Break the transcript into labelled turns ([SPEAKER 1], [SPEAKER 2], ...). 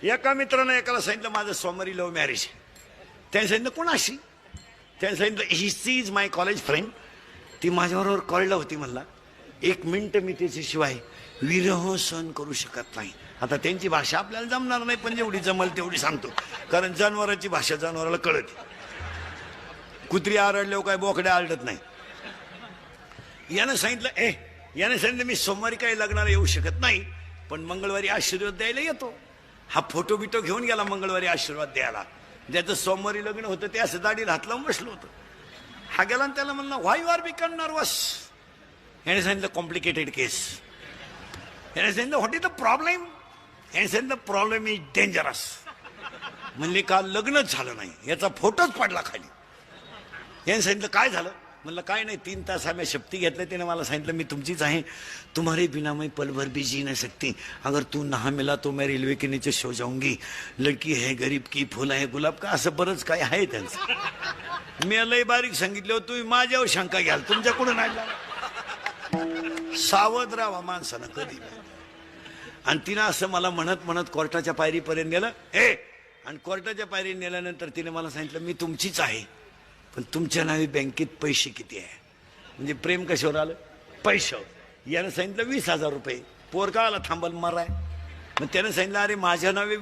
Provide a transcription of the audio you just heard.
[SPEAKER 1] एका मित्रानं एकाला सांगितलं माझं सोमवारी लव्ह मॅरेज. त्याने सांगितलं कोणाशी? त्याने सांगितलं he is my college friend. ती माझ्याबरोबर कॉलेजला होती. म्हणला 1 मिनिट मी त्याच्याशिवाय विरह सहन करू शकत नाही. आता त्यांची भाषा आपल्याला जमणार नाही, पण जेवढी जमल तेवढी सांगतो, कारण जनावरांची भाषा जनावराला कळते. कुत्री आरडल्यावर काय बोकड्या आरडत नाही. यानं सांगितलं मी सोमवारी काही लग्नाला येऊ शकत नाही, पण मंगळवारी आशीर्वाद द्यायला येतो. हा फोटो बिटो घेऊन गेला मंगळवारी आशीर्वाद द्यायला. ज्याचं सोमवारी लग्न होतं ते असं दाढी हात लावून बसलो होतं. हा गेला आणि त्याला म्हणला व्हाय यू आर बिकम नर्वस. याने सांगितलं कॉम्प्लिकेटेड केस. याने सांगितलं व्हॉट इज द प्रॉब्लेम. याने सांगितलं प्रॉब्लेम इज डेंजरस. म्हणले काल लग्नच झालं नाही, याचा फोटोच पडला खाली. याने सांगितलं काय झालं. म्हणलं काय नाही, 3 तास आम्ही शपथी घेतल्या. त्याने मला सांगितलं मी तुमचीच आहे, तुम्हारे बिना मैं पल भर भी जी नहीं सकती, अगर तू ना मिला तो मैं रेल्वे के नीचे सो जाऊंगी, लड़की है गरीब की फुल आहे गुलाब का, असं बरंच काय आहे त्यांचं. मी लय बारीक सांगितलं तुम्ही माझ्यावर शंका घ्याल, तुमच्याकडून नाही. सावध राहा माणसानं कधी. आणि तिनं असं मला म्हणत म्हणत कोर्टाच्या पायरीपर्यंत नेलं. आणि कोर्टाच्या पायरी नेल्यानंतर तिने मला सांगितलं मी तुमचीच आहे, पण तुमच्या नावे बँकेत पैसे किती आहे. म्हणजे प्रेम कशावर आलं, पैशावर. यानं सांगितलं 20,000 रुपये. पोरगा आला थांबल माराय. मग त्यानं सांगितलं अरे माझ्या नावे